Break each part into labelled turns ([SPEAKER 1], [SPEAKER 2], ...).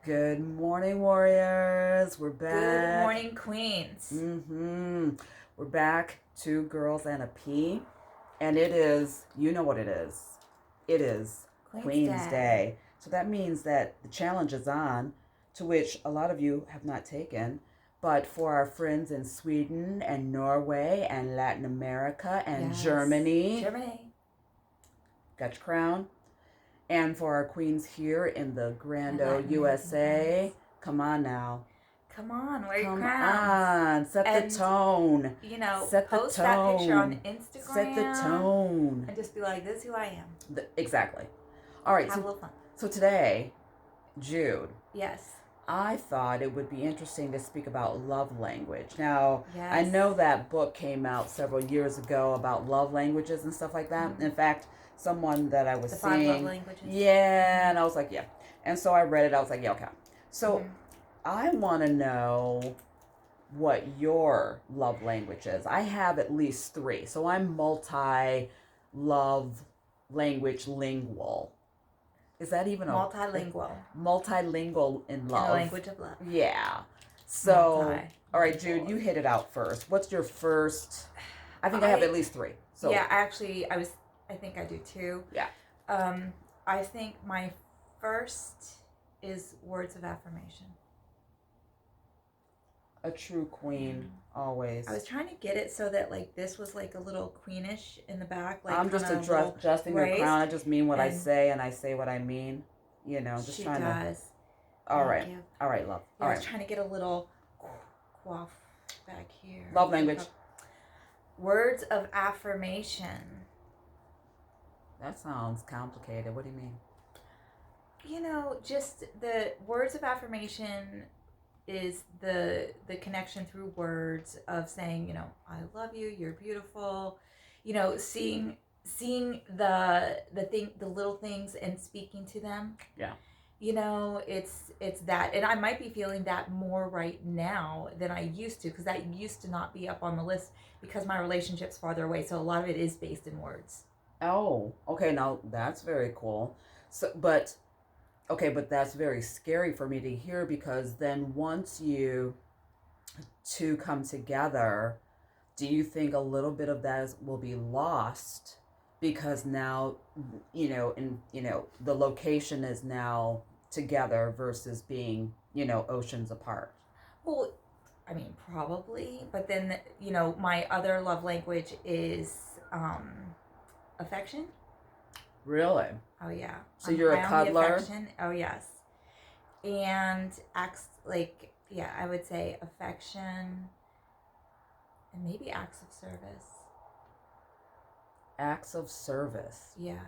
[SPEAKER 1] Good morning, warriors. We're
[SPEAKER 2] Good
[SPEAKER 1] back.
[SPEAKER 2] morning, queens.
[SPEAKER 1] We're back. Two girls and a P. And it is, you know what it is. It is Queen's Day. So that means that the challenge is on, to which a lot of you have not taken. But for our friends in Sweden and Norway and Latin America and
[SPEAKER 2] Yes.
[SPEAKER 1] Germany,
[SPEAKER 2] Got
[SPEAKER 1] your crown. And for our queens here in the Grand O
[SPEAKER 2] Latin
[SPEAKER 1] USA, come on now.
[SPEAKER 2] Come on, wear your
[SPEAKER 1] Come
[SPEAKER 2] crowns.
[SPEAKER 1] on, set the tone.
[SPEAKER 2] Post that picture on Instagram.
[SPEAKER 1] Set the tone.
[SPEAKER 2] And just be like, this is who I am.
[SPEAKER 1] Exactly. All right.
[SPEAKER 2] Have a little fun.
[SPEAKER 1] So today, Jude.
[SPEAKER 2] Yes.
[SPEAKER 1] I thought it would be interesting to speak about love language. Now,
[SPEAKER 2] Yes.
[SPEAKER 1] I know that book came out several years ago about love languages and stuff like that.
[SPEAKER 2] Mm-hmm.
[SPEAKER 1] In fact, someone that I was
[SPEAKER 2] the
[SPEAKER 1] seeing.
[SPEAKER 2] 5 love languages.
[SPEAKER 1] Yeah, and I was like, yeah. And so I read it. I was like, yeah, okay. So
[SPEAKER 2] Mm-hmm.
[SPEAKER 1] I want to know what your love language is. I have at least 3. So I'm multi-love language lingual. Is that even
[SPEAKER 2] multilingual?
[SPEAKER 1] Multilingual in love.
[SPEAKER 2] In the language of love.
[SPEAKER 1] Yeah. So, all right, Jude, you hit it out first. What's your first? I think I have at least 3. So
[SPEAKER 2] yeah, actually, I think I do too.
[SPEAKER 1] Yeah.
[SPEAKER 2] I think my first is words of affirmation.
[SPEAKER 1] A true queen, always.
[SPEAKER 2] I was trying to get it so that like this was like a little queenish in the back. Like
[SPEAKER 1] I'm just adjusting your crown. I just mean what I say, and I say what I mean. You know, just trying to. All right, love.
[SPEAKER 2] Yeah, I was trying to get a little quaff back here.
[SPEAKER 1] Love language.
[SPEAKER 2] Words of affirmation.
[SPEAKER 1] That sounds complicated. What do you mean?
[SPEAKER 2] Just the words of affirmation is the connection through words of saying, I love you, you're beautiful, seeing the little things and speaking to them.
[SPEAKER 1] Yeah.
[SPEAKER 2] It's that, and I might be feeling that more right now than I used to, because that used to not be up on the list because my relationship's farther away. So a lot of it is based in words.
[SPEAKER 1] Oh, okay. Now that's very cool. So, but that's very scary for me to hear, because then once you two come together, do you think a little bit of that will be lost because now, the location is now together versus being, oceans apart?
[SPEAKER 2] Well, I mean, probably, but then, my other love language is affection.
[SPEAKER 1] Really?
[SPEAKER 2] Oh, yeah.
[SPEAKER 1] So you're a cuddler?
[SPEAKER 2] Affection. Oh, yes. And acts like, yeah, I would say affection and maybe acts of service.
[SPEAKER 1] Acts of service.
[SPEAKER 2] Yeah.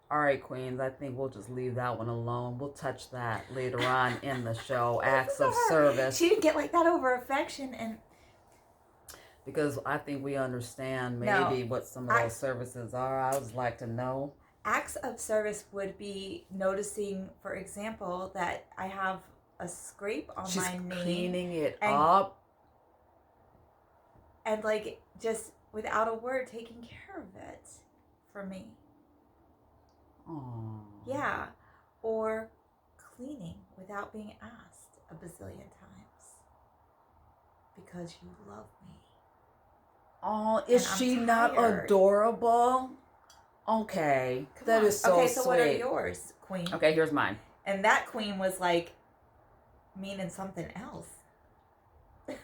[SPEAKER 1] All right, queens, I think we'll just leave that one alone. We'll touch that later on in the show. Acts of service.
[SPEAKER 2] She didn't get like that over affection, and
[SPEAKER 1] because I think we understand maybe what some of those services are. I would like to know.
[SPEAKER 2] Acts of service would be noticing, for example, that I have a scrape on my knee.
[SPEAKER 1] She's cleaning it up.
[SPEAKER 2] And like just without a word taking care of it for me.
[SPEAKER 1] Aww.
[SPEAKER 2] Yeah. Or cleaning without being asked a bazillion times. Because you love me.
[SPEAKER 1] Oh, is she not adorable? Okay. That is so sweet.
[SPEAKER 2] Okay, so what are yours, queen?
[SPEAKER 1] Okay, here's mine.
[SPEAKER 2] And that queen was like meaning something else.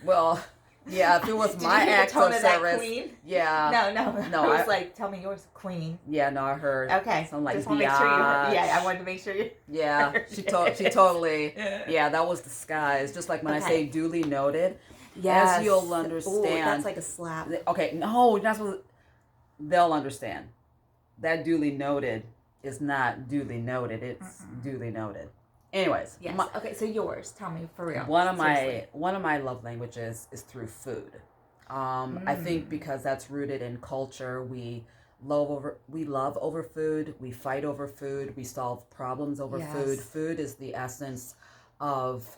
[SPEAKER 1] Well, yeah, if it was my act of service.
[SPEAKER 2] Queen?
[SPEAKER 1] Yeah.
[SPEAKER 2] No. I was like, tell me yours, queen.
[SPEAKER 1] Yeah, no, I heard.
[SPEAKER 2] Okay.
[SPEAKER 1] Something like,
[SPEAKER 2] just want to make sure you heard. Yeah, I wanted to make sure you.
[SPEAKER 1] Yeah, she totally. Yeah, that was disguised. Just like when I say duly noted.
[SPEAKER 2] Yes.
[SPEAKER 1] As you'll understand.
[SPEAKER 2] Ooh, that's like a slap.
[SPEAKER 1] Okay, no, you're not supposed to. They'll understand. That duly noted is not duly noted. It's duly noted. Anyways.
[SPEAKER 2] Yes. Okay, so yours. Tell me for real.
[SPEAKER 1] One of my love languages is through food. I think because that's rooted in culture. We love over food. We fight over food. We solve problems over food. Food is the essence of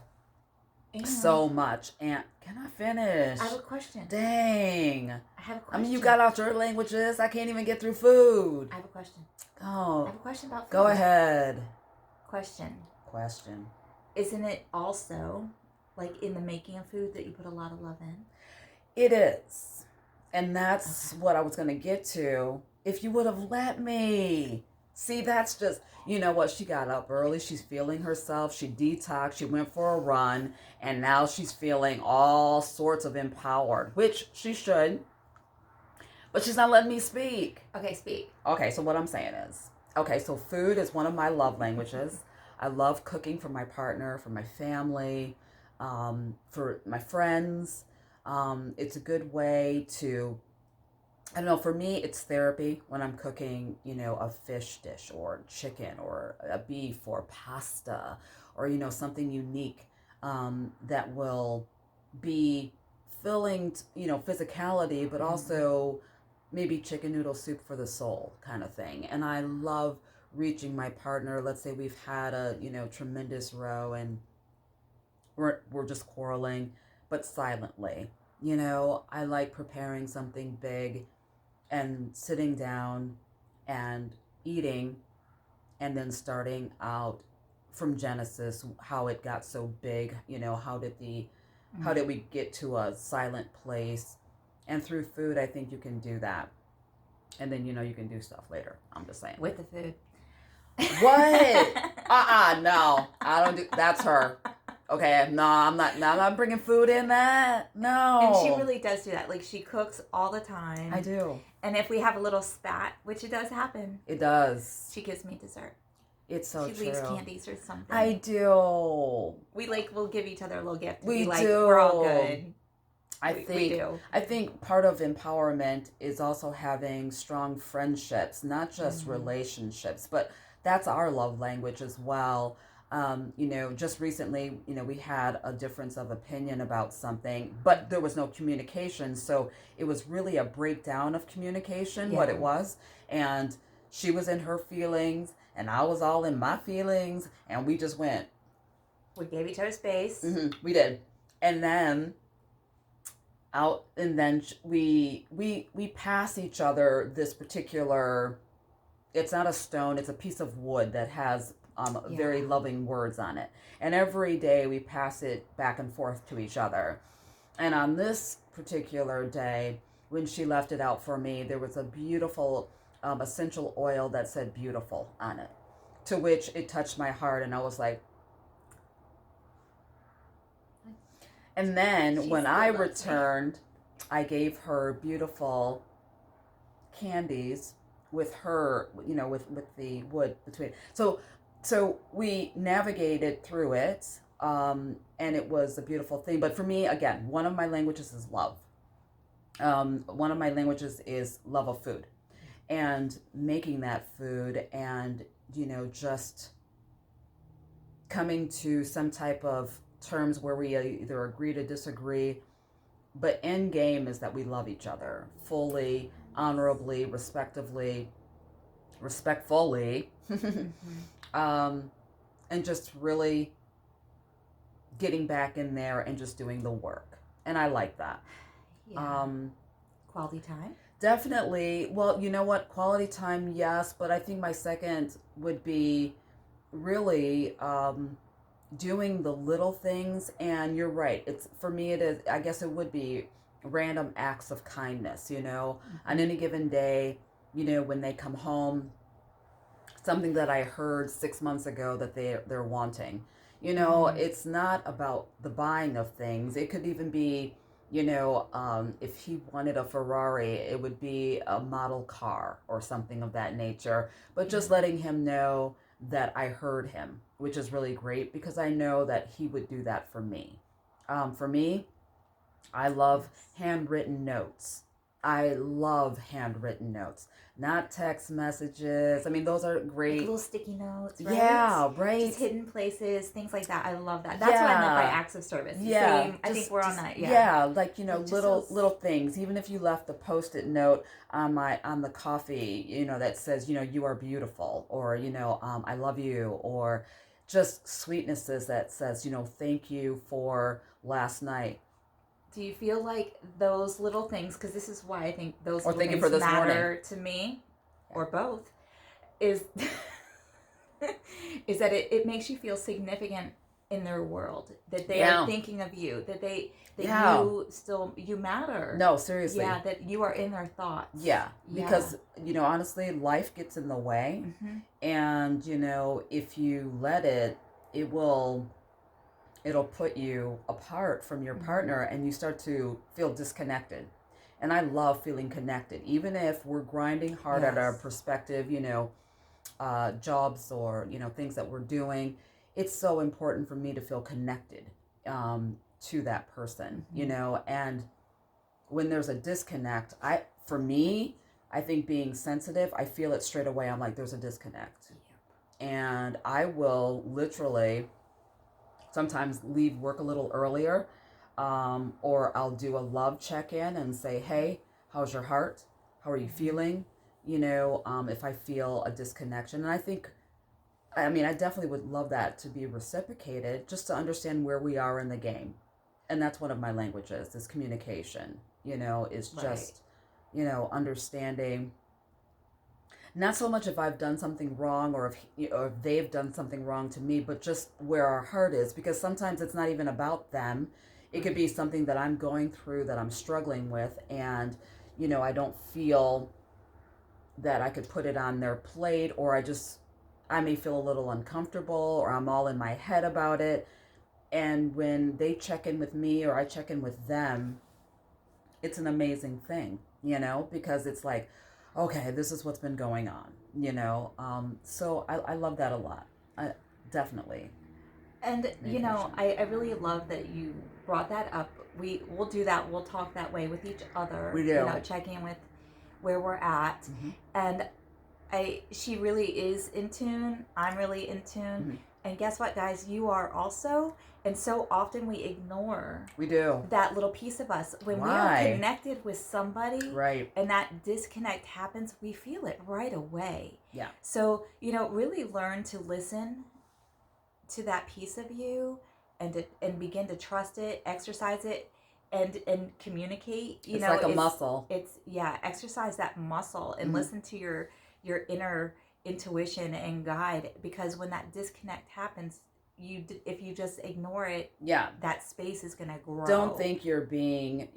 [SPEAKER 1] so much. And can I finish?
[SPEAKER 2] I have a question.
[SPEAKER 1] Dang.
[SPEAKER 2] I have a question.
[SPEAKER 1] I mean, you got out your languages. I can't even get through food.
[SPEAKER 2] I have a question.
[SPEAKER 1] Oh.
[SPEAKER 2] I have a question about food.
[SPEAKER 1] Go ahead.
[SPEAKER 2] Question.
[SPEAKER 1] question.
[SPEAKER 2] Isn't it also like in the making of food that you put a lot of love in?
[SPEAKER 1] It is. And that's what I was going to get to. If you would have let me. See, that's just, you know what? She got up early. She's feeling herself. She detoxed. She went for a run. And now she's feeling all sorts of empowered, which she should. But she's not letting me speak.
[SPEAKER 2] Okay, speak.
[SPEAKER 1] Okay, so what I'm saying is, okay, so food is one of my love languages. I love cooking for my partner, for my family, for my friends. It's a good way to, I don't know, for me, it's therapy when I'm cooking, you know, a fish dish or chicken or a beef or pasta or, you know, something unique that will be filling, you know, physicality, but also maybe chicken noodle soup for the soul kind of thing. And I love reaching my partner. Let's say we've had a, you know, tremendous row and we're just quarreling, but silently. You know, I like preparing something big and sitting down and eating and then starting out from Genesis, how it got so big, you know, how did we get to a silent place? And through food, I think you can do that. And then, you know, you can do stuff later. I'm just saying.
[SPEAKER 2] With the food.
[SPEAKER 1] What? No. I don't do, that's her. Okay, no, I'm not bringing food in that. No.
[SPEAKER 2] And she really does do that. Like, she cooks all the time.
[SPEAKER 1] I do.
[SPEAKER 2] And if we have a little spat, which it does happen.
[SPEAKER 1] It does.
[SPEAKER 2] She gives me dessert.
[SPEAKER 1] It's so true.
[SPEAKER 2] She leaves candies or something.
[SPEAKER 1] I do.
[SPEAKER 2] We'll give each other a little gift.
[SPEAKER 1] We
[SPEAKER 2] like,
[SPEAKER 1] do.
[SPEAKER 2] We're all good. We do.
[SPEAKER 1] I think part of empowerment is also having strong friendships, not just relationships, but that's our love language as well. You know, just recently, you know, we had a difference of opinion about something, but there was no communication. So it was really a breakdown of communication, what it was. And she was in her feelings and I was all in my feelings and we just went.
[SPEAKER 2] We gave each other space.
[SPEAKER 1] We did. And then we pass each other this particular, it's not a stone, it's a piece of wood that has very loving words on it. And every day we pass it back and forth to each other. And on this particular day, when she left it out for me, there was a beautiful essential oil that said beautiful on it, to which it touched my heart. And I was like, and then when I returned, I gave her beautiful candies with her, you know, with the wood between. So we navigated through it, and it was a beautiful thing. But for me, again, one of my languages is love. One of my languages is love of food. And making that food and, you know, just coming to some type of terms where we either agree to disagree, but end game is that we love each other fully, honorably, respectfully, and just really getting back in there and just doing the work. And I like that.
[SPEAKER 2] Quality time?
[SPEAKER 1] Definitely. Well, you know what? Quality time, yes, but I think my second would be really doing the little things. And you're right. It's, for me, it is, I guess it would be random acts of kindness, you know, on any given day, you know, when they come home, something that I heard 6 months ago that they're wanting. You know, it's not about the buying of things. It could even be, you know, if he wanted a Ferrari, it would be a model car or something of that nature. But just letting him know that I heard him, which is really great because I know that he would do that for me. For me, I love handwritten notes. I love handwritten notes, not text messages. I mean, those are great.
[SPEAKER 2] Like little sticky notes, right?
[SPEAKER 1] Yeah, right.
[SPEAKER 2] Just hidden places, things like that. I love that. That's what I meant by acts of service. Same, I think we're on that.
[SPEAKER 1] Yeah, like, you know, like little things. Even if you left a Post-it note on the coffee, you know, that says, you know, you are beautiful, or, you know, I love you, or just sweetnesses that says, you know, thank you for last night.
[SPEAKER 2] Do you feel like those little things, because this is why I think those little things
[SPEAKER 1] for this
[SPEAKER 2] matter
[SPEAKER 1] morning.
[SPEAKER 2] to me, or both, is is that it makes you feel significant in their world, that they
[SPEAKER 1] Yeah.
[SPEAKER 2] are thinking of you, that
[SPEAKER 1] Yeah.
[SPEAKER 2] you matter.
[SPEAKER 1] No, seriously.
[SPEAKER 2] Yeah, that you are in their thoughts.
[SPEAKER 1] Yeah, because honestly, life gets in the way,
[SPEAKER 2] Mm-hmm.
[SPEAKER 1] and if you let it, it will it'll put you apart from your partner, and you start to feel disconnected. And I love feeling connected, even if we're grinding hard at our
[SPEAKER 2] Yes.
[SPEAKER 1] perspective, jobs or things that we're doing. It's so important for me to feel connected to that person, and when there's a disconnect, for me, I think being sensitive, I feel it straight away. I'm like, there's a disconnect. And I will literally sometimes leave work a little earlier, or I'll do a love check-in and say, hey, how's your heart? How are you feeling? If I feel a disconnection. And I definitely would love that to be reciprocated, just to understand where we are in the game. And that's one of my languages, is communication, is just, understanding, not so much if I've done something wrong, or if they've done something wrong to me, but just where our heart is, because sometimes it's not even about them. It could be something that I'm going through, that I'm struggling with, and I don't feel that I could put it on their plate, or I may feel a little uncomfortable, or I'm all in my head about it. And when they check in with me, or I check in with them, it's an amazing thing, because it's like, okay, this is what's been going on, so I love that a lot. Definitely.
[SPEAKER 2] And I really love that you brought that up. We'll do that. We'll talk that way with each other.
[SPEAKER 1] We do.
[SPEAKER 2] Checking in with where we're at.
[SPEAKER 1] Mm-hmm.
[SPEAKER 2] And she really is in tune. I'm really in tune.
[SPEAKER 1] Mm-hmm.
[SPEAKER 2] And guess what, guys? You are also. And so often we ignore that little piece of us. When we are connected with somebody,
[SPEAKER 1] right,
[SPEAKER 2] and that disconnect happens, we feel it right away.
[SPEAKER 1] Yeah.
[SPEAKER 2] So, really learn to listen to that piece of you, and begin to trust it, exercise it, and communicate.
[SPEAKER 1] It's like a muscle.
[SPEAKER 2] It's exercise that muscle, and listen to your inner intuition and guide, because when that disconnect happens, if you just ignore it, that space is going to grow.
[SPEAKER 1] Don't think you're being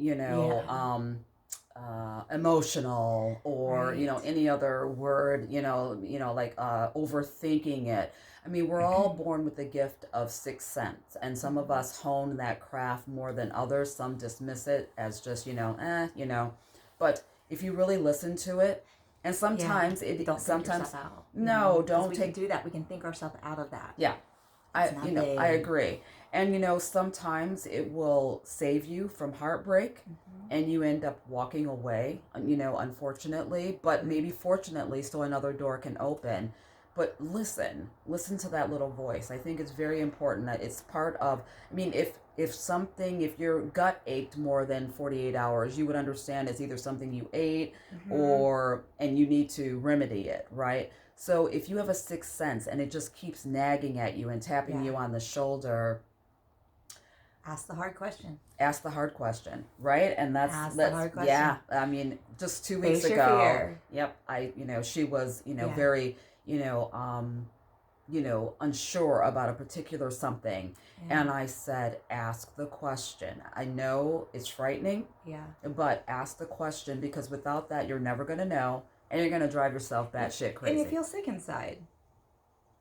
[SPEAKER 1] emotional, or any other word, like overthinking it. I mean, we're all born with the gift of sixth sense, and some of us hone that craft more than others. Some dismiss it as just but if you really listen to it, and sometimes
[SPEAKER 2] don't think yourself out.
[SPEAKER 1] Don't
[SPEAKER 2] we can do that. We can think ourselves out of that.
[SPEAKER 1] I agree. And sometimes it will save you from heartbreak, and you end up walking away, unfortunately, but maybe fortunately, so another door can open. But listen to that little voice. I think it's very important that it's part of, if your gut ached more than 48 hours, you would understand it's either something you ate, and you need to remedy it, right? So if you have a sixth sense and it just keeps nagging at you and tapping you on the shoulder,
[SPEAKER 2] ask the hard question.
[SPEAKER 1] Ask the hard question, right? And that's
[SPEAKER 2] the hard question.
[SPEAKER 1] Yeah, just 2 weeks ago.
[SPEAKER 2] Fear.
[SPEAKER 1] Yep, she was, very, unsure about a particular something, and I said, ask the question. I know it's frightening, but ask the question, because without that, you're never gonna know. And you're going to drive yourself batshit crazy.
[SPEAKER 2] And you feel sick inside.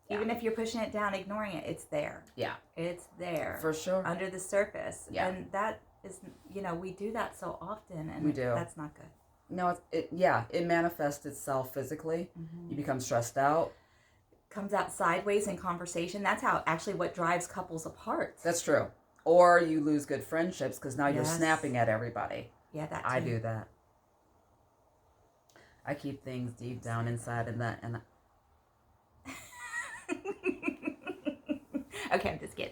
[SPEAKER 2] Even if you're pushing it down, ignoring it, it's there.
[SPEAKER 1] Yeah.
[SPEAKER 2] It's there.
[SPEAKER 1] For sure.
[SPEAKER 2] Under the surface.
[SPEAKER 1] Yeah.
[SPEAKER 2] And that is, we do that so often, and
[SPEAKER 1] we do.
[SPEAKER 2] That's not good.
[SPEAKER 1] No, it manifests itself physically. You become stressed out.
[SPEAKER 2] Comes out sideways in conversation. That's what drives couples apart.
[SPEAKER 1] That's true. Or you lose good friendships because now you're snapping at everybody.
[SPEAKER 2] Yeah, that too.
[SPEAKER 1] I do that. I keep things deep down inside, and
[SPEAKER 2] okay, I'm just kidding.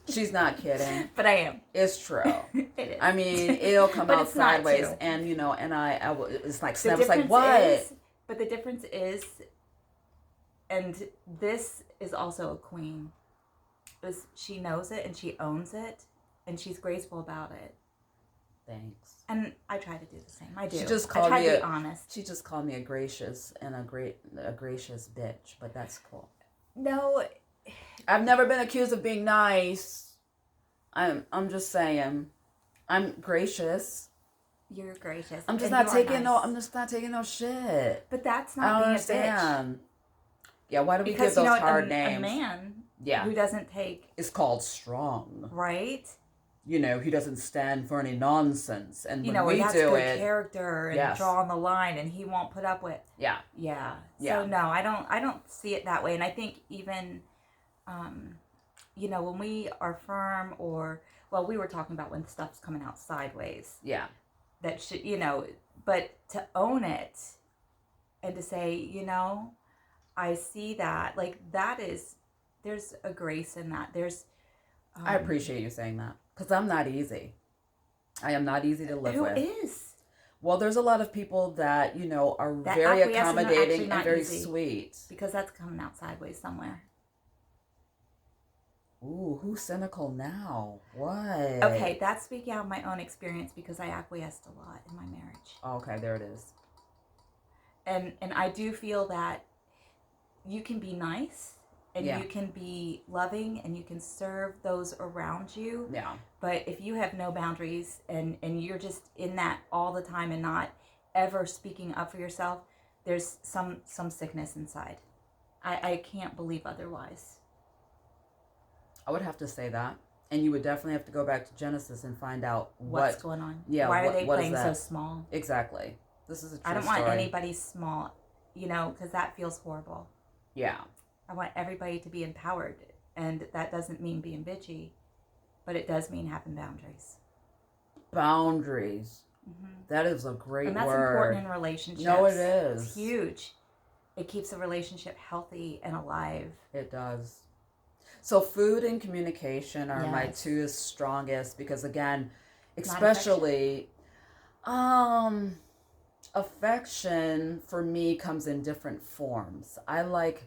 [SPEAKER 1] She's not kidding.
[SPEAKER 2] But I am.
[SPEAKER 1] It's true.
[SPEAKER 2] It is.
[SPEAKER 1] I mean, it'll come out sideways, and it's like snaps. Like what?
[SPEAKER 2] But the difference is, and this is also a queen, is she knows it and she owns it, and she's graceful about it.
[SPEAKER 1] Thanks.
[SPEAKER 2] And I try to do the same. I do.
[SPEAKER 1] She just called
[SPEAKER 2] me to be honest.
[SPEAKER 1] She just called me a gracious bitch, but that's cool.
[SPEAKER 2] No,
[SPEAKER 1] I've never been accused of being nice. I'm just saying. I'm gracious.
[SPEAKER 2] you're gracious.
[SPEAKER 1] I'm just
[SPEAKER 2] and
[SPEAKER 1] not
[SPEAKER 2] you are
[SPEAKER 1] taking
[SPEAKER 2] nice.
[SPEAKER 1] I'm just not taking no shit.
[SPEAKER 2] But that's
[SPEAKER 1] I
[SPEAKER 2] not
[SPEAKER 1] don't
[SPEAKER 2] being a bitch.
[SPEAKER 1] understand. Yeah, why do we
[SPEAKER 2] Because
[SPEAKER 1] give those
[SPEAKER 2] a
[SPEAKER 1] hard names?
[SPEAKER 2] man
[SPEAKER 1] Yeah.
[SPEAKER 2] who doesn't take
[SPEAKER 1] It's called strong.
[SPEAKER 2] right.
[SPEAKER 1] You know, he doesn't stand for any nonsense. And when
[SPEAKER 2] Or
[SPEAKER 1] we
[SPEAKER 2] that's
[SPEAKER 1] do
[SPEAKER 2] good
[SPEAKER 1] it,
[SPEAKER 2] character and
[SPEAKER 1] yes.
[SPEAKER 2] draw on the line, and he won't put up with.
[SPEAKER 1] Yeah.
[SPEAKER 2] Yeah.
[SPEAKER 1] Yeah.
[SPEAKER 2] So no, I don't see it that way, and I think even, when we are firm or we were talking about when stuff's coming out sideways.
[SPEAKER 1] Yeah.
[SPEAKER 2] That should but to own it, and to say I see that there's a grace in that. There's.
[SPEAKER 1] I appreciate you saying that because I'm not easy. I am not easy to live with.
[SPEAKER 2] Who is?
[SPEAKER 1] Well, there's a lot of people that, are
[SPEAKER 2] That
[SPEAKER 1] very
[SPEAKER 2] acquiescing are
[SPEAKER 1] accommodating
[SPEAKER 2] actually
[SPEAKER 1] and
[SPEAKER 2] not
[SPEAKER 1] very
[SPEAKER 2] easy.
[SPEAKER 1] sweet.
[SPEAKER 2] Because that's coming out sideways somewhere.
[SPEAKER 1] Ooh, who's cynical now? What?
[SPEAKER 2] Okay, that's speaking out of my own experience because I acquiesced a lot in my marriage.
[SPEAKER 1] Oh, okay, there it is.
[SPEAKER 2] And I do feel that you can be nice and
[SPEAKER 1] Yeah.
[SPEAKER 2] you can be loving and you can serve those around you.
[SPEAKER 1] Yeah.
[SPEAKER 2] But if you have no boundaries and you're just in that all the time and not ever speaking up for yourself, there's some sickness inside. I can't believe otherwise.
[SPEAKER 1] I would have to say that. And you would definitely have to go back to Genesis and find out
[SPEAKER 2] What's going on.
[SPEAKER 1] Yeah,
[SPEAKER 2] why are they
[SPEAKER 1] what is
[SPEAKER 2] playing so
[SPEAKER 1] that?
[SPEAKER 2] small?
[SPEAKER 1] Exactly. This is a true
[SPEAKER 2] I don't
[SPEAKER 1] story.
[SPEAKER 2] want anybody small, because that feels horrible.
[SPEAKER 1] Yeah.
[SPEAKER 2] I want everybody to be empowered, and that doesn't mean being bitchy, but it does mean having boundaries.
[SPEAKER 1] Boundaries.
[SPEAKER 2] Mm-hmm.
[SPEAKER 1] That is a great
[SPEAKER 2] and that's
[SPEAKER 1] word.
[SPEAKER 2] important in relationships.
[SPEAKER 1] No, it is.
[SPEAKER 2] It's huge. It keeps a relationship healthy and alive.
[SPEAKER 1] It does. So food and communication are my
[SPEAKER 2] Yes.
[SPEAKER 1] two strongest because again,
[SPEAKER 2] Not
[SPEAKER 1] especially affection for me comes in different forms. I like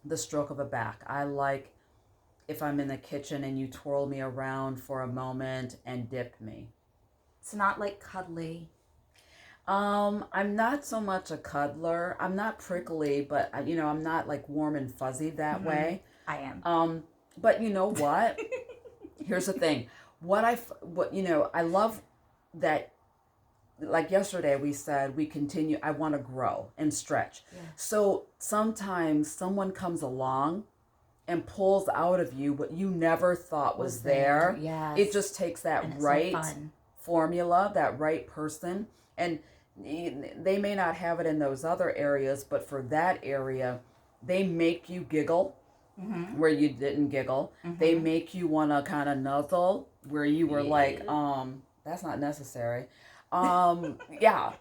[SPEAKER 1] the stroke of a back. I like if I'm in the kitchen and you twirl me around for a moment and dip me.
[SPEAKER 2] It's not like cuddly.
[SPEAKER 1] I'm not so much a cuddler. I'm not prickly, but I'm not like warm and fuzzy that way.
[SPEAKER 2] I am.
[SPEAKER 1] But you know what? Here's the thing. I love that. Like yesterday, we said we continue. I want to grow and stretch.
[SPEAKER 2] Yeah.
[SPEAKER 1] So sometimes someone comes along and pulls out of you what you never thought was there.
[SPEAKER 2] Yes.
[SPEAKER 1] It just takes that
[SPEAKER 2] And it's
[SPEAKER 1] right
[SPEAKER 2] so fun.
[SPEAKER 1] formula, that right person, and they may not have it in those other areas, but for that area, they make you giggle
[SPEAKER 2] Mm-hmm.
[SPEAKER 1] where you didn't giggle.
[SPEAKER 2] Mm-hmm.
[SPEAKER 1] They make you want to kind of nuzzle where you were like, that's not necessary. Yeah,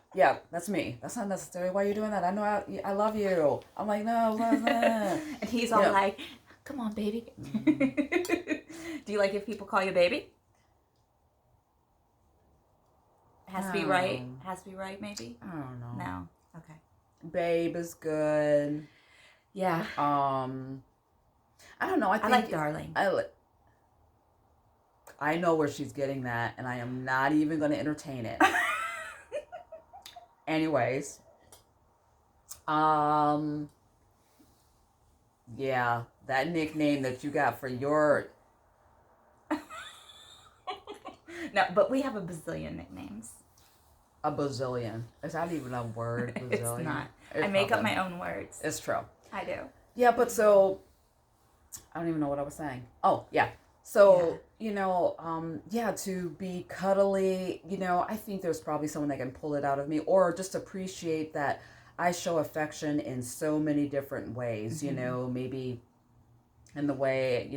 [SPEAKER 1] that's me. That's not necessary. Why are you doing that? I know I love you. I'm like, no,
[SPEAKER 2] And he's all like, come on, baby. Do you like if people call you baby? Has to be right. Has to be right, maybe?
[SPEAKER 1] I don't know.
[SPEAKER 2] No. Okay.
[SPEAKER 1] Babe is good.
[SPEAKER 2] Yeah.
[SPEAKER 1] I don't know. I think
[SPEAKER 2] like darling.
[SPEAKER 1] I know where she's getting that, and I am not even going to entertain it. Anyways, yeah, that nickname that you got for your...
[SPEAKER 2] No, but we have a bazillion nicknames.
[SPEAKER 1] A bazillion. Is that even a word? Bazillion?
[SPEAKER 2] It's not. I make up my own words.
[SPEAKER 1] It's true.
[SPEAKER 2] I do.
[SPEAKER 1] Yeah, but so... I don't even know what I was saying. Oh, yeah. So, to be cuddly, I think there's probably someone that can pull it out of me or just appreciate that I show affection in so many different ways,
[SPEAKER 2] Mm-hmm.
[SPEAKER 1] Maybe in the way,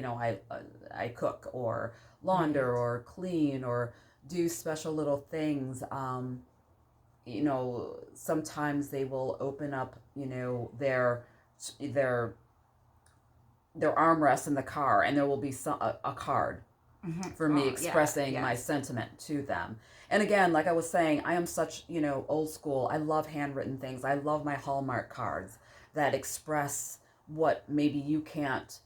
[SPEAKER 1] I cook or launder or clean or do special little things. Sometimes they will open up, their armrest in the car, and there will be a card
[SPEAKER 2] Mm-hmm.
[SPEAKER 1] for me expressing my sentiment to them. And again, like I was saying, I am such, old school. I love handwritten things. I love my Hallmark cards that express what maybe you can't,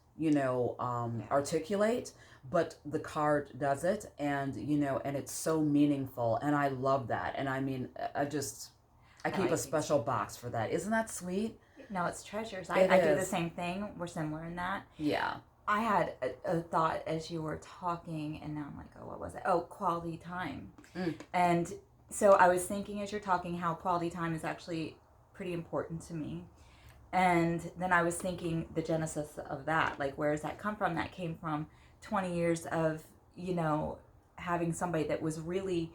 [SPEAKER 1] articulate, but the card does it, and, and it's so meaningful, and I love that. And I mean, I keep a special box for that. Isn't that sweet?
[SPEAKER 2] No, it's treasures.
[SPEAKER 1] It
[SPEAKER 2] I do the
[SPEAKER 1] is.
[SPEAKER 2] same thing. We're similar in that.
[SPEAKER 1] Yeah.
[SPEAKER 2] I had a thought as you were talking, and now I'm like, oh, what was it? Oh, quality time.
[SPEAKER 1] Mm.
[SPEAKER 2] And so I was thinking as you're talking how quality time is actually pretty important to me. And then I was thinking the genesis of that, like, where does that come from? That came from 20 years of, having somebody that was really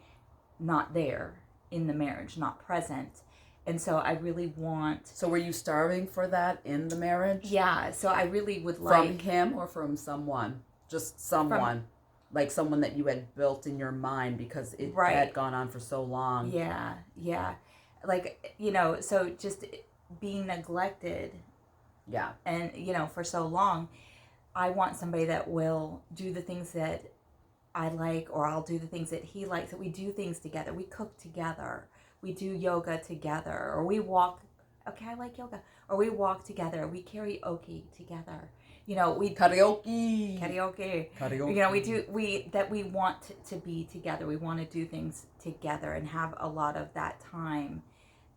[SPEAKER 2] not there in the marriage, not present. And so I really want.
[SPEAKER 1] So were you starving for that in the marriage?
[SPEAKER 2] Yeah, so I really would
[SPEAKER 1] From
[SPEAKER 2] like.
[SPEAKER 1] him or from someone? Just someone. Like someone that you had built in your mind because it
[SPEAKER 2] Right.
[SPEAKER 1] had gone on for so long.
[SPEAKER 2] Yeah, yeah. Like, so just being neglected
[SPEAKER 1] Yeah.
[SPEAKER 2] and, for so long, I want somebody that will do the things that I like, or I'll do the things that he likes, that we do things together. We cook together. We do yoga together, or we walk. Okay, I like yoga. Or we walk together. We karaoke together. We
[SPEAKER 1] Karaoke.
[SPEAKER 2] we want to be together. We want to do things together and have a lot of that time.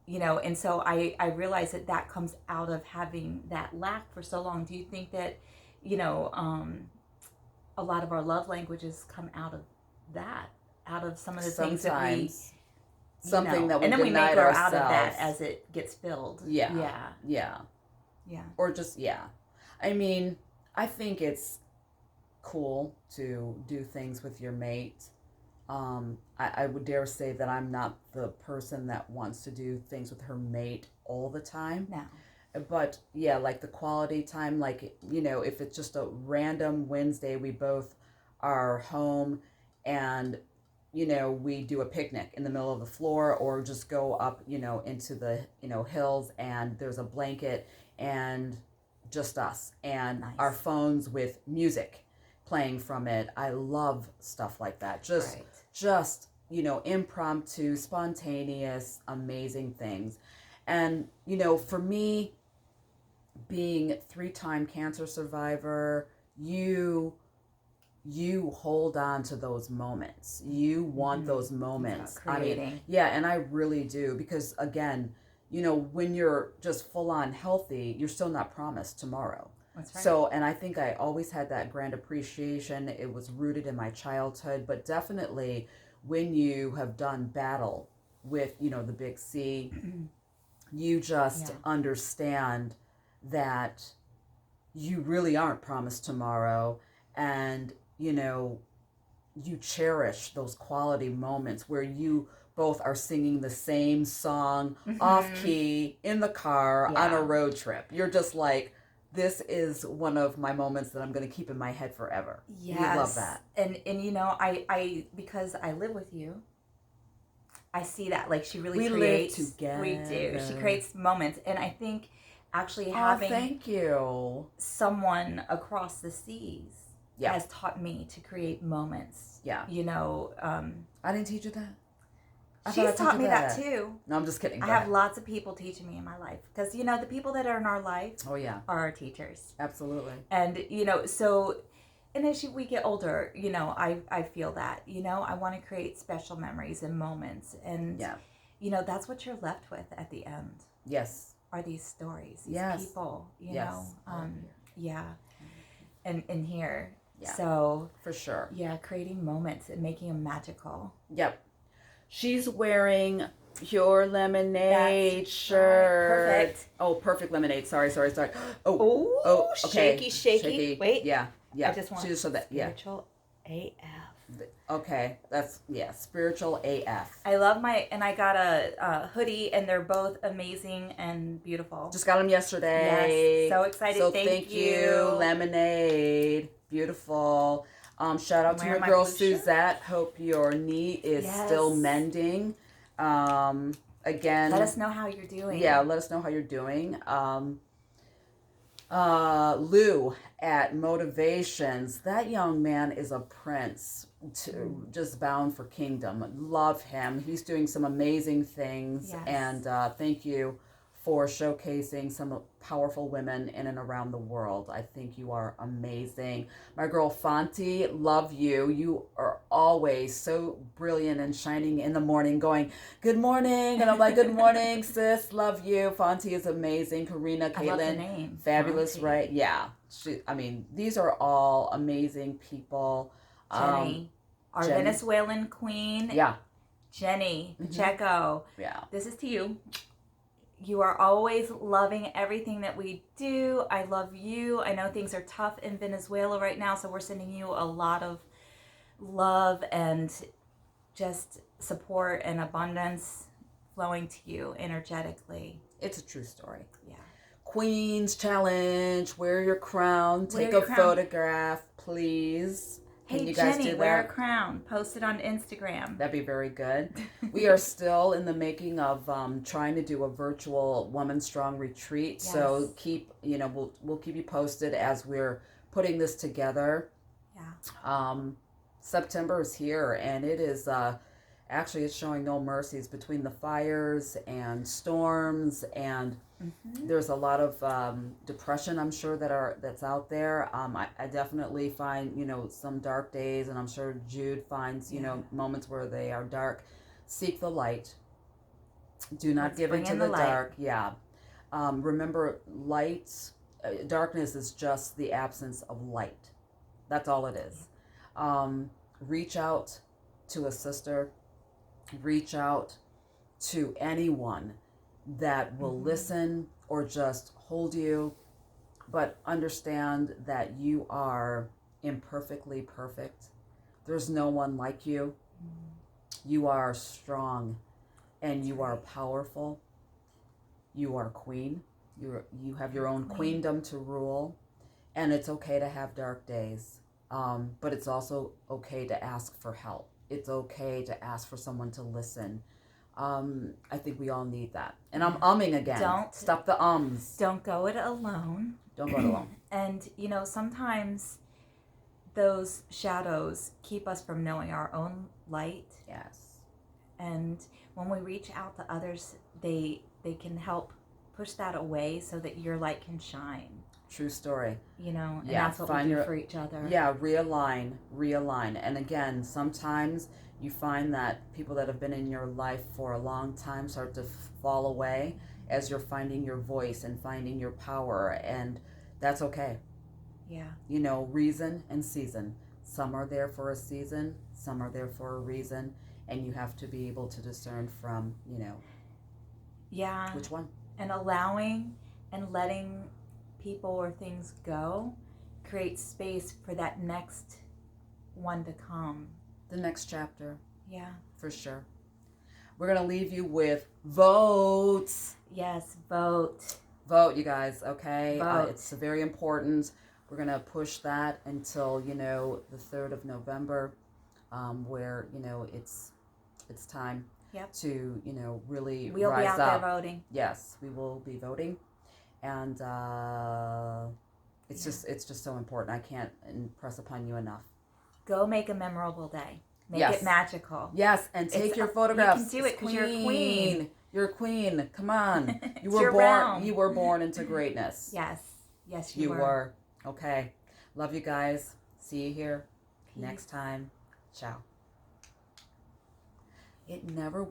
[SPEAKER 2] And so I realize that comes out of having that lack for so long. Do you think that, a lot of our love languages come out of that, out of some of the things that we,
[SPEAKER 1] something that we
[SPEAKER 2] and then we make
[SPEAKER 1] denied
[SPEAKER 2] her
[SPEAKER 1] ourselves.
[SPEAKER 2] out of that as it gets filled.
[SPEAKER 1] Yeah. Or just I mean, I think it's cool to do things with your mate. I would dare say that I'm not the person that wants to do things with her mate all the time.
[SPEAKER 2] No.
[SPEAKER 1] But yeah, like the quality time, like, if it's just a random Wednesday, we both are home and, we do a picnic in the middle of the floor, or just go up, into the, hills, and there's a blanket and just us and
[SPEAKER 2] Nice.
[SPEAKER 1] Our phones with music playing from it. I love stuff like that. Just, impromptu, spontaneous, amazing things. And, for me, being 3-time cancer survivor, you hold on to those moments. You want those moments.
[SPEAKER 2] Creating.
[SPEAKER 1] And I really do, because again, when you're just full on healthy, you're still not promised tomorrow.
[SPEAKER 2] That's right.
[SPEAKER 1] So, and I think I always had that grand appreciation. It was rooted in my childhood, but definitely when you have done battle with, the big C, you just understand that you really aren't promised tomorrow, and you cherish those quality moments where you both are singing the same song off key in the car on a road trip. You're just like, this is one of my moments that I'm going to keep in my head forever.
[SPEAKER 2] Yes.
[SPEAKER 1] We love that.
[SPEAKER 2] And I because I live with you, I see that, like, she really creates.
[SPEAKER 1] We live together.
[SPEAKER 2] We do. She creates moments, and I think actually having
[SPEAKER 1] thank you.
[SPEAKER 2] someone across the seas has taught me to create moments.
[SPEAKER 1] Yeah. I didn't teach you that.
[SPEAKER 2] She's taught me that too.
[SPEAKER 1] No, I'm just kidding.
[SPEAKER 2] I have lots of people teaching me in my life, because the people that are in our life
[SPEAKER 1] are
[SPEAKER 2] our teachers.
[SPEAKER 1] Absolutely.
[SPEAKER 2] And so, and as we get older, I feel that, I want to create special memories and moments, and that's what you're left with at the end.
[SPEAKER 1] Yes.
[SPEAKER 2] Are these stories, these people, and here.
[SPEAKER 1] Yeah.
[SPEAKER 2] So
[SPEAKER 1] for sure.
[SPEAKER 2] Yeah, creating moments and making them magical.
[SPEAKER 1] Yep. She's wearing Pure Lemonade shirt.
[SPEAKER 2] Perfect.
[SPEAKER 1] Oh, Perfect Lemonade. Sorry. Oh, okay.
[SPEAKER 2] Shaky. Wait.
[SPEAKER 1] Yeah.
[SPEAKER 2] I just want
[SPEAKER 1] so that
[SPEAKER 2] spiritual AF.
[SPEAKER 1] Okay, that's spiritual AF.
[SPEAKER 2] I love I got a hoodie, and they're both amazing and beautiful.
[SPEAKER 1] Just got them yesterday.
[SPEAKER 2] Yes, so excited.
[SPEAKER 1] So
[SPEAKER 2] thank
[SPEAKER 1] you, Lemonade. Beautiful. Shout out to your girl Suzette. Hope your knee is still mending. Again,
[SPEAKER 2] let us know how you're doing.
[SPEAKER 1] Yeah, let us know how you're doing. Lou at Motivations. That young man is a prince, just bound for kingdom. Love him. He's doing some amazing things.
[SPEAKER 2] Yes.
[SPEAKER 1] And thank you for showcasing some powerful women in and around the world. I think you are amazing. My girl Fonty, love you. You are always so brilliant and shining in the morning going, good morning. And I'm like, good morning, sis. Love you. Fonty is amazing. Karina,
[SPEAKER 2] I love the
[SPEAKER 1] Caitlin,
[SPEAKER 2] name.
[SPEAKER 1] fabulous,
[SPEAKER 2] Monty.
[SPEAKER 1] right? Yeah. These are all amazing people.
[SPEAKER 2] Jenny, our
[SPEAKER 1] Jenny.
[SPEAKER 2] Venezuelan queen.
[SPEAKER 1] Yeah.
[SPEAKER 2] Jenny
[SPEAKER 1] Mhm.
[SPEAKER 2] Pacheco.
[SPEAKER 1] Yeah.
[SPEAKER 2] This is to you. You are always loving everything that we do. I love you. I know things are tough in Venezuela right now, so we're sending you a lot of love and just support and abundance flowing to you energetically.
[SPEAKER 1] It's a true story.
[SPEAKER 2] Yeah.
[SPEAKER 1] Queen's Challenge. Wear your crown.
[SPEAKER 2] Wear
[SPEAKER 1] Take
[SPEAKER 2] your
[SPEAKER 1] a
[SPEAKER 2] crown.
[SPEAKER 1] photograph, please. Can
[SPEAKER 2] Hey,
[SPEAKER 1] you guys
[SPEAKER 2] Jenny,
[SPEAKER 1] do
[SPEAKER 2] wear a
[SPEAKER 1] that?
[SPEAKER 2] crown. Post it on Instagram.
[SPEAKER 1] That'd be very good. We are still in the making of trying to do a virtual Woman Strong retreat.
[SPEAKER 2] Yes.
[SPEAKER 1] So we'll keep you posted as we're putting this together.
[SPEAKER 2] Yeah.
[SPEAKER 1] September is here, and it is actually it's showing no mercies between the fires and storms, and there's a lot of depression, I'm sure, that's out there. I definitely find some dark days, and I'm sure Jude finds moments where they are dark. Seek the light. Do not give into the dark. Yeah. Remember, darkness is just the absence of light. That's all it is. Reach out to a sister. Reach out to anyone that will listen or just hold you, but understand that you are imperfectly perfect. There's no one like you. You are strong, and you are powerful. You are queen. You have your own queendom to rule, and it's okay to have dark days. But it's also okay to ask for help. It's okay to ask for someone to listen. I think we all need that. And I'm umming again.
[SPEAKER 2] Don't
[SPEAKER 1] stop the ums.
[SPEAKER 2] Don't go it alone.
[SPEAKER 1] Don't go it alone.
[SPEAKER 2] And sometimes those shadows keep us from knowing our own light.
[SPEAKER 1] Yes.
[SPEAKER 2] And when we reach out to others, they can help push that away so that your light can shine.
[SPEAKER 1] True story.
[SPEAKER 2] And that's what we do for each other.
[SPEAKER 1] Yeah, realign. And again, sometimes you find that people that have been in your life for a long time start to fall away as you're finding your voice and finding your power, and that's okay.
[SPEAKER 2] Yeah.
[SPEAKER 1] Reason and season. Some are there for a season, some are there for a reason, and you have to be able to discern from,
[SPEAKER 2] Yeah.
[SPEAKER 1] which one.
[SPEAKER 2] And allowing and letting people or things go creates space for that next one to come.
[SPEAKER 1] The next chapter.
[SPEAKER 2] Yeah.
[SPEAKER 1] For sure. We're going to leave you with votes.
[SPEAKER 2] Yes, vote.
[SPEAKER 1] Vote, you guys, okay?
[SPEAKER 2] Vote.
[SPEAKER 1] It's very important. We're going to push that until, the 3rd of November, where, it's time to, really
[SPEAKER 2] we'll
[SPEAKER 1] rise up.
[SPEAKER 2] We'll be out there voting.
[SPEAKER 1] Yes, we will be voting. And it's just so important. I can't impress upon you enough.
[SPEAKER 2] Go make a memorable day. Make it magical.
[SPEAKER 1] Yes, and take your photographs.
[SPEAKER 2] You can do it because you're a queen.
[SPEAKER 1] You're a queen. Come on. You were
[SPEAKER 2] your
[SPEAKER 1] born.
[SPEAKER 2] realm.
[SPEAKER 1] You were born into greatness.
[SPEAKER 2] Yes,
[SPEAKER 1] you were. Okay. Love you guys. See you here next time. Ciao. It never